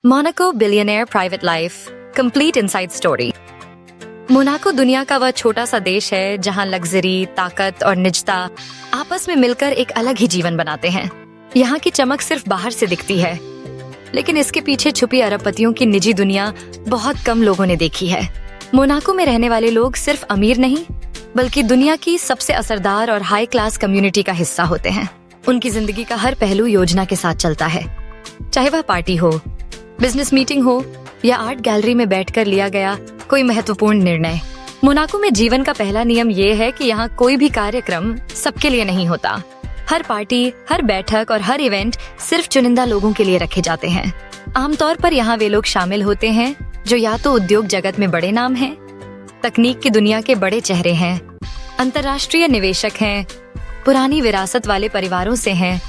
Monaco billionaire private life complete inside story. Monaco दुनिया का वह छोटा सा देश है जहां लग्जरी, ताकत और निजता आपस में मिलकर एक अलग ही जीवन बनाते हैं। यहाँ की चमक सिर्फ बाहर से दिखती है, लेकिन इसके पीछे छुपी अरबपतियों की निजी दुनिया बहुत कम लोगों ने देखी है। मोनाको में रहने वाले लोग सिर्फ अमीर नहीं, बल्कि दुनिया की सबसे असरदार और हाई क्लास कम्युनिटी का हिस्सा होते हैं। उनकी जिंदगी का हर पहलू योजना के साथ चलता है, चाहे वह पार्टी हो, बिजनेस मीटिंग हो या आर्ट गैलरी में बैठकर लिया गया कोई महत्वपूर्ण निर्णय। मोनाको में जीवन का पहला नियम ये है कि यहाँ कोई भी कार्यक्रम सबके लिए नहीं होता। हर पार्टी, हर बैठक और हर इवेंट सिर्फ चुनिंदा लोगों के लिए रखे जाते हैं। आमतौर पर यहाँ वे लोग शामिल होते हैं जो या तो उद्योग जगत में बड़े नाम हैं, तकनीक की दुनिया के बड़े चेहरे हैं, अंतर्राष्ट्रीय निवेशक हैं, पुरानी विरासत वाले परिवारों से हैं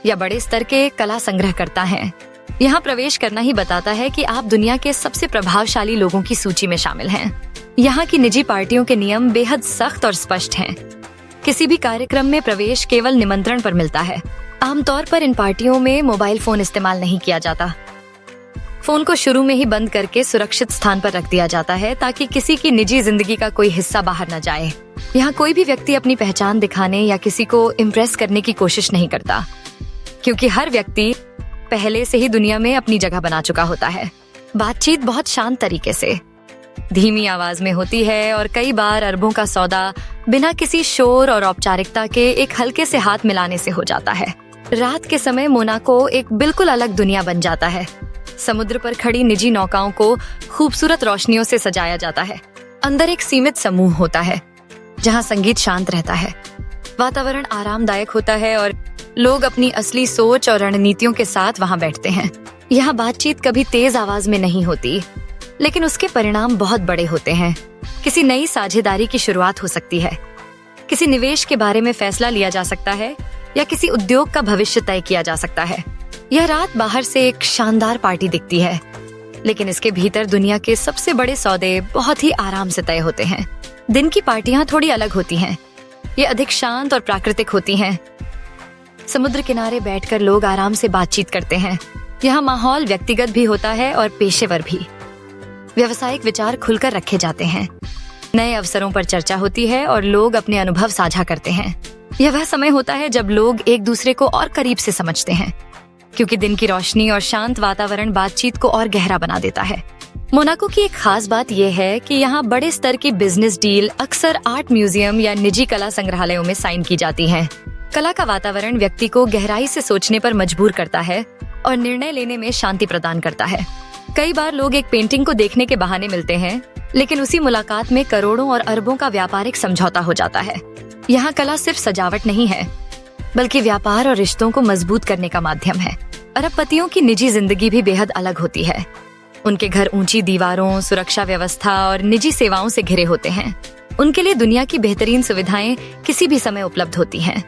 या बड़े स्तर के कला संग्रहकर्ता हैं। यहाँ प्रवेश करना ही बताता है कि आप दुनिया के सबसे प्रभावशाली लोगों की सूची में शामिल हैं। यहाँ की निजी पार्टियों के नियम बेहद सख्त और स्पष्ट हैं। किसी भी कार्यक्रम में प्रवेश केवल निमंत्रण पर मिलता है। आमतौर पर इन पार्टियों में मोबाइल फोन इस्तेमाल नहीं किया जाता। फोन को शुरू में ही बंद करके सुरक्षित स्थान पर रख दिया जाता है ताकि किसी की निजी जिंदगी का कोई हिस्सा बाहर न जाए। यहाँ कोई भी व्यक्ति अपनी पहचान दिखाने या किसी को इम्प्रेस करने की कोशिश नहीं करता, क्योंकि हर व्यक्ति पहले से ही दुनिया में अपनी जगह बना चुका होता है। बातचीत बहुत शांत तरीके से, धीमी आवाज में होती है और कई बार अरबों का सौदा बिना किसी शोर और औपचारिकता के एक हल्के से हाथ मिलाने से हो जाता है। रात के समय मोनाको एक बिल्कुल अलग दुनिया बन जाता है। समुद्र पर खड़ी निजी नौकाओं को खूबसूरत रोशनियों से सजाया जाता है। अंदर एक सीमित समूह होता है जहाँ संगीत शांत रहता है, वातावरण आरामदायक होता है और लोग अपनी असली सोच और रणनीतियों के साथ वहाँ बैठते हैं। यहाँ बातचीत कभी तेज आवाज में नहीं होती, लेकिन उसके परिणाम बहुत बड़े होते हैं। किसी नई साझेदारी की शुरुआत हो सकती है, किसी निवेश के बारे में फैसला लिया जा सकता है या किसी उद्योग का भविष्य तय किया जा सकता है। यह रात बाहर से एक शानदार पार्टी दिखती है, लेकिन इसके भीतर दुनिया के सबसे बड़े सौदे बहुत ही आराम से तय होते हैं। दिन की पार्टियां थोड़ी अलग होती हैं। ये अधिक शांत और प्राकृतिक होती हैं। समुद्र किनारे बैठकर लोग आराम से बातचीत करते हैं। यहाँ माहौल व्यक्तिगत भी होता है और पेशेवर भी। व्यावसायिक विचार खुलकर रखे जाते हैं। नए अवसरों पर चर्चा होती है और लोग अपने अनुभव साझा करते हैं। यह वह समय होता है जब लोग एक दूसरे को और करीब से समझते हैं, क्योंकि दिन की रोशनी और शांत वातावरण बातचीत को और गहरा बना देता है। मोनाको की एक खास बात यह है कि यहाँ बड़े स्तर की बिजनेस डील अक्सर आर्ट म्यूजियम या निजी कला संग्रहालयों में साइन की जाती हैं। कला का वातावरण व्यक्ति को गहराई से सोचने पर मजबूर करता है और निर्णय लेने में शांति प्रदान करता है। कई बार लोग एक पेंटिंग को देखने के बहाने मिलते हैं, लेकिन उसी मुलाकात में करोड़ों और अरबों का व्यापारिक समझौता हो जाता है। यहाँ कला सिर्फ सजावट नहीं है, बल्कि व्यापार और रिश्तों को मजबूत करने का माध्यम है। अरबपतियों की निजी जिंदगी भी बेहद अलग होती है। उनके घर ऊंची दीवारों, सुरक्षा व्यवस्था और निजी सेवाओं से घिरे होते हैं। उनके लिए दुनिया की बेहतरीन सुविधाएं किसी भी समय उपलब्ध होती हैं।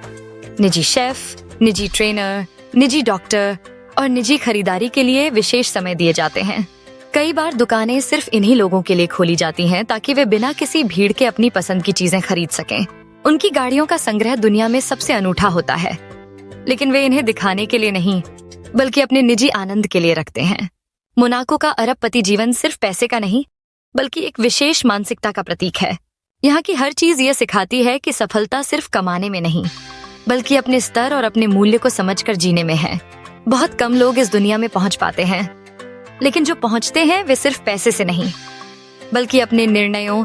निजी शेफ, निजी ट्रेनर, निजी डॉक्टर और निजी खरीदारी के लिए विशेष समय दिए जाते हैं। कई बार दुकानें सिर्फ इन्हीं लोगों के लिए खोली जाती हैं ताकि वे बिना किसी भीड़ के अपनी पसंद की चीजें खरीद सकें। उनकी गाड़ियों का संग्रह दुनिया में सबसे अनूठा होता है, लेकिन वे इन्हें दिखाने के लिए नहीं, बल्कि अपने निजी आनंद के लिए रखते हैं। मोनाको का अरबपति जीवन सिर्फ पैसे का नहीं, बल्कि एक विशेष मानसिकता का प्रतीक है। यहाँ की हर चीज ये सिखाती है कि सफलता सिर्फ कमाने में नहीं, बल्कि अपने स्तर और अपने मूल्य को समझकर जीने में है। बहुत कम लोग इस दुनिया में पहुंच पाते हैं, लेकिन जो पहुंचते हैं वे सिर्फ पैसे से नहीं, बल्कि अपने निर्णयों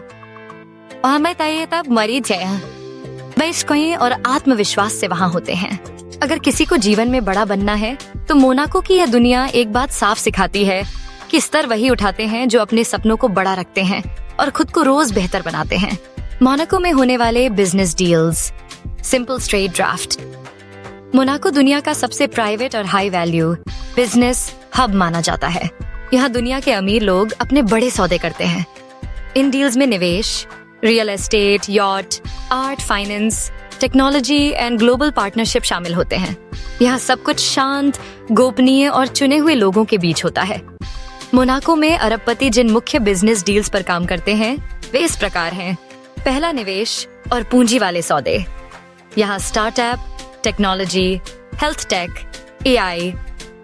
और आत्मविश्वास से वहां होते हैं। अगर किसी को जीवन में बड़ा बनना है, तो मोनाको की यह दुनिया एक बात साफ सिखाती है कि स्तर वही उठाते हैं जो अपने सपनों को बड़ा रखते हैं और खुद को रोज बेहतर बनाते हैं। मोनाको में होने वाले business deals, simple straight draft. Monaco दुनिया का सबसे प्राइवेट और हाई वैल्यू बिजनेस हब माना जाता है। यहाँ दुनिया के अमीर लोग अपने बड़े सौदे करते हैं। इन डील्स में निवेश, real estate, yacht, art, finance, technology and global partnership शामिल होते हैं। यहाँ सब कुछ शांत, गोपनीय और चुने हुए लोगों के बीच होता है। मोनाको में अरबपति जिन मुख्य बिजनेस डील्स पर काम करते हैं वे इस प्रकार हैं। पहला, निवेश और पूंजी वाले सौदे। यहाँ startup, technology, health take, AI,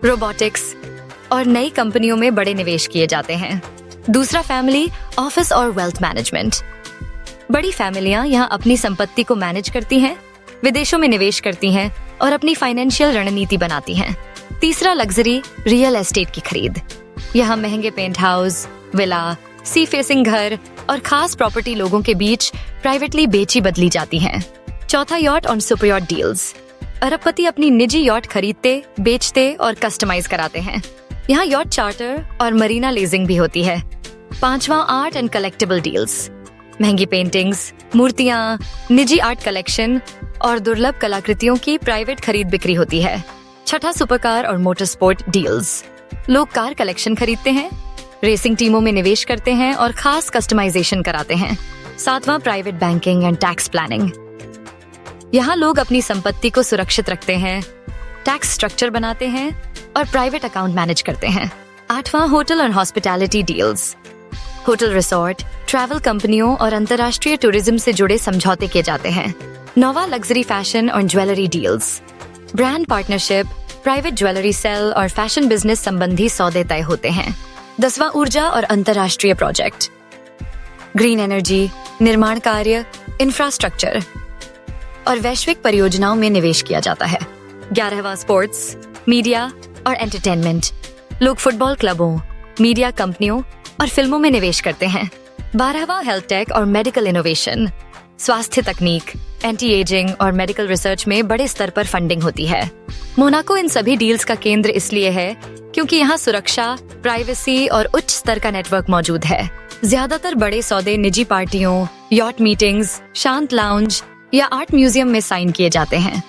robotics, और नई कंपनियों में बड़े निवेश किए जाते हैं। दूसरा फैमिली ऑफिस और वेल्थ मैनेजमेंट। बड़ी फैमिलियां यहाँ अपनी संपत्ति को मैनेज करती हैं, विदेशों में निवेश करती हैं और अपनी फाइनेंशियल रणनीति बनाती हैं। तीसरा लग्जरी रियल एस्टेट की खरीद। यहाँ महंगे penthouse, villa, sea facing घर और खास प्रॉपर्टी लोगों के बीच प्राइवेटली बेची बदली जाती हैं। चौथा यॉट और सुपर यॉट डील्स। अरबपति अपनी निजी यॉट खरीदते, बेचते और कस्टमाइज कराते हैं। यहाँ यॉट चार्टर और मरीना लीजिंग भी होती है। पांचवा आर्ट एंड कलेक्टिबल डील्स। महंगी पेंटिंग्स, मूर्तियां, निजी आर्ट कलेक्शन और दुर्लभ कलाकृतियों की प्राइवेट खरीद बिक्री होती है। छठा सुपरकार और मोटर स्पोर्ट डील्स। लोग कार कलेक्शन खरीदते हैं, रेसिंग टीमों में निवेश करते हैं और खास कस्टमाइजेशन कराते हैं। सातवां private banking and tax planning. यहाँ लोग अपनी संपत्ति को सुरक्षित रखते हैं, टैक्स स्ट्रक्चर बनाते हैं और प्राइवेट अकाउंट मैनेज करते हैं। आठवां होटल और hospitality deals. Hotel, resort, travel कंपनियों और अंतर्राष्ट्रीय टूरिज्म से जुड़े समझौते किए जाते हैं। नौवां लग्जरी फैशन और jewellery deals. Brand partnership, private jewellery sale और फैशन बिजनेस संबंधी सौदे तय होते हैं। 10वां ऊर्जा और अंतर्राष्ट्रीय प्रोजेक्ट। ग्रीन एनर्जी, निर्माण कार्य, इंफ्रास्ट्रक्चर और वैश्विक परियोजनाओं में निवेश किया जाता है। 11वां स्पोर्ट्स, मीडिया और एंटरटेनमेंट। लोग फुटबॉल क्लबों, मीडिया कंपनियों और फिल्मों में निवेश करते हैं। 12वां हेल्थ टेक और मेडिकल इनोवेशन। स्वास्थ्य तकनीक, एंटी एजिंग और मेडिकल रिसर्च में बड़े स्तर पर फंडिंग होती है। मोनाको इन सभी डील्स का केंद्र इसलिए है क्योंकि यहाँ सुरक्षा, प्राइवेसी और उच्च स्तर का नेटवर्क मौजूद है। ज्यादातर बड़े सौदे निजी पार्टियों, यॉट मीटिंग्स, शांत लाउंज या आर्ट म्यूजियम में साइन किए जाते हैं।